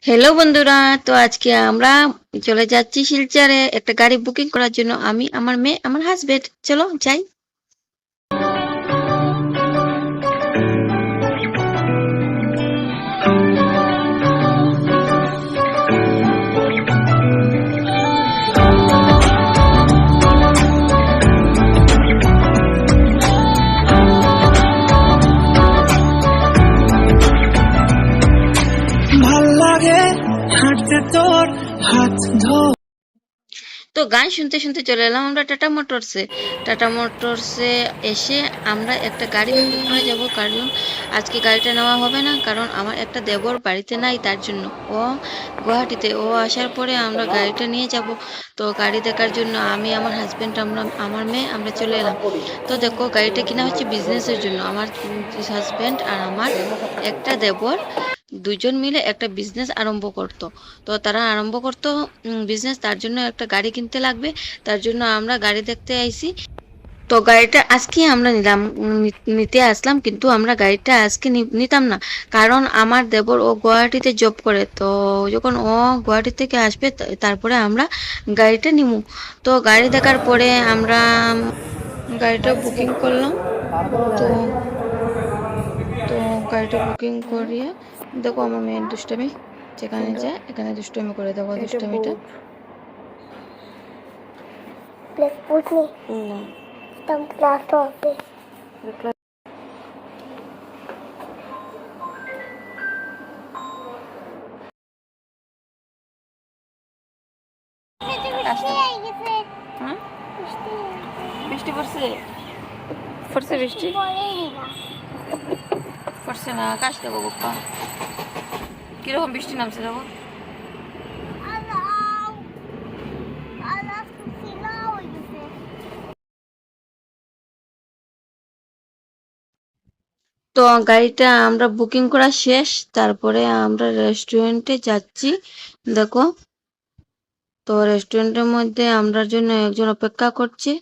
Hello বন্ধুরা, তো আজকে আমরা চলে যাচ্ছি শিলচরে একটা গাড়ি বুকিং করার জন্য। আমি, আমার মেয়ে, আমার হাজবেন্ড। চলো যাই। ভাল লাগে হাঁটতে তোর হাত ধর। তো গান শুনতে শুনতে চলে এলাম আমরা টাটা মোটরসে। টাটা মোটরসে এসে আমরা একটা গাড়ি বুকিং করে যাব, কারণ আজকে গাড়িটা নেওয়া হবে না, কারণ আমার একটা দেবর বাড়িতে নাই, তার জন্য ও গুয়াহাটিতে। ও আসার পরে আমরা গাড়িটা নিয়ে যাব। তো গাড়ি দেখার জন্য আমি, আমার হাজবেন্ড, আমরা, আমার মেয়ে, আমরা চলে এলাম। তো দেখো, গাড়িটা কিনা হচ্ছে বিজনেসের জন্য। আমার হাজবেন্ড আর আমার একটা দেবর দুজন মিলে একটা বিজনেস আরম্ভ করতো। তো তারা আরম্ভ করতো বিজনেস, তার জন্য একটা গাড়ি কিনতে লাগবে। তার জন্য আমরা গাড়ি দেখতে আইছি। তো গাড়িটা আজকে আমরা নিলাম, নিতে আসলাম, কিন্তু আমরা গাড়িটা আজকে নিতাম না, কারণ আমার দেবর ও গুয়াহাটিতে জব করে। তো যখন ও গুয়াহাটি থেকে আসবে তারপরে আমরা গাড়িটা নিমু। তো গাড়ি দেখার পরে আমরা গাড়িটা বুকিং করলাম। তো তো গাড়িটা বুকিং করিয়ে দেখো আমার মেয়ের দুষ্টামি, যেখানে যায় এখানে দুষ্টামি করে। দেখো দুষ্টামিটা। না, হ্যাঁ? বৃষ্টি পড়ছে, পড়ছে বৃষ্টি পড়ছে না, আকাশ দেবো বাপ্পা, কিরকম বৃষ্টি নামছে দেখো। তো গাড়িটা আমরা বুকিং করা শেষ, তারপরে আমরা রেস্টুরেন্টে যাচ্ছি। দেখো, তো রেস্টুরেন্টের মধ্যে আমরার জন্য একজন অপেক্ষা করছে।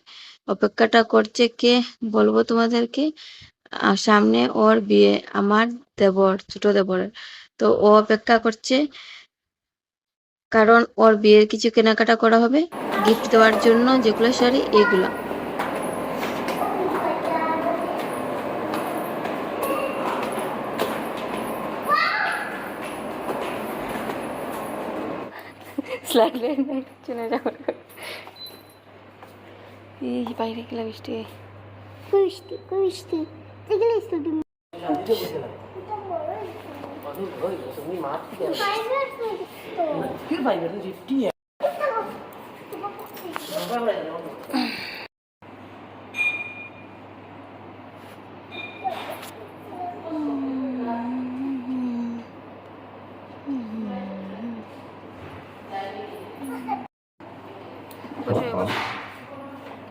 অপেক্ষাটা করছে কে বলবো তোমাদেরকে। সামনে ওর বিয়ে, আমার দেবর, ছোট দেবরের। তো ও অপেক্ষা করছে, কারণ ওর বিয়ের কিছু কেনাকাটা করা হবে গিফট দেওয়ার জন্য, যেগুলো শাড়ি এগুলা। এই বাইরে গেলা বৃষ্টি,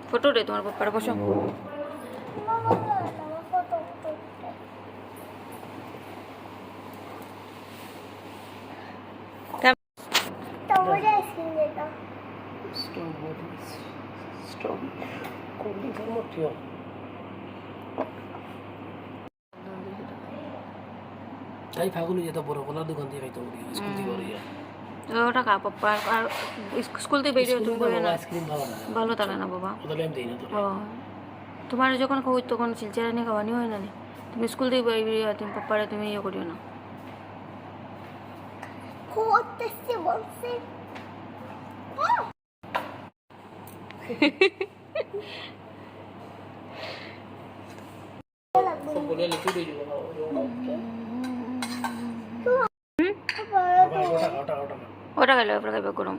ফটো রে তোমার পাপ্পার, বসো। তাই ফাগুলি যেত বড় গলার দোকান দিয়ে খাইতে বলি স্কুল থেকে বলিয়া ওটা খা পাপ্পা, আর স্কুল থেকে বেরিয়ে তুমি বলে না আইসক্রিম ভালো না, ভালো থাকে না বাবা। ওদের আমি দেই না তো। ও, তোমার যখন খাওয়াই তখন শিলচারা নিয়ে খাওয়ানি হয় না নি? তুমি স্কুল থেকে বেরিয়ে তুমি পাপ্পারে তুমি ইয়ে করিও না। সব বলে লিখে দিয়ে দিব। ওটা গেলে ওটা খাইবে গরম।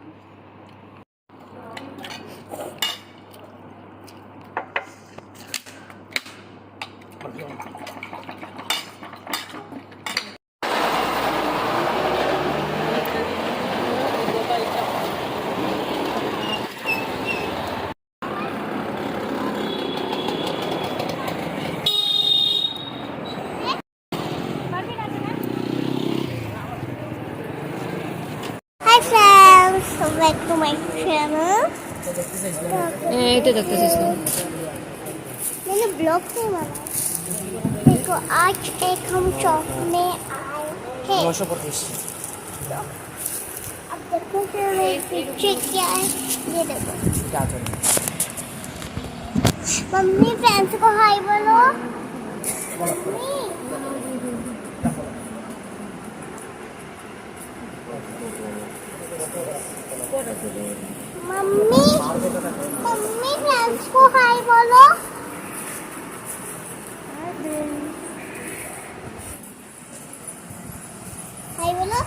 Hi friends, back to my channel. এইটা দেখতেছিস না? मैंने ब्लॉग नहीं बनाया। देखो आज एक हम शॉप में आए हैं। 925 अब देखो कि पीछे क्या है, ये देखो। क्या चल रहा मम्मी फ्रेंड्स को हाय बोलो। मम्मी मम्मी मम्मी फ्रेंड्स को हाय बोलो। हाय बोलो।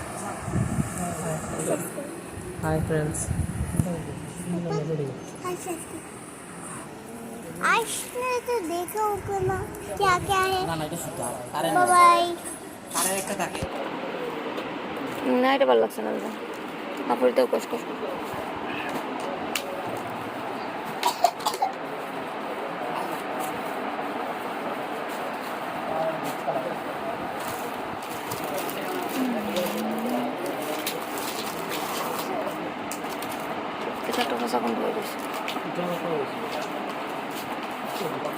हाय फ्रेंड्स आज ने तो देखा होगा ना क्या क्या है। না না এটা সুতা बाय बाय। আরে একটা থাকে না এটা ভালো লাগছে না দাদা কাপড় দাও কষ্ট কষ্ট এটা একটা ভাষা কোন বই দিছে এটা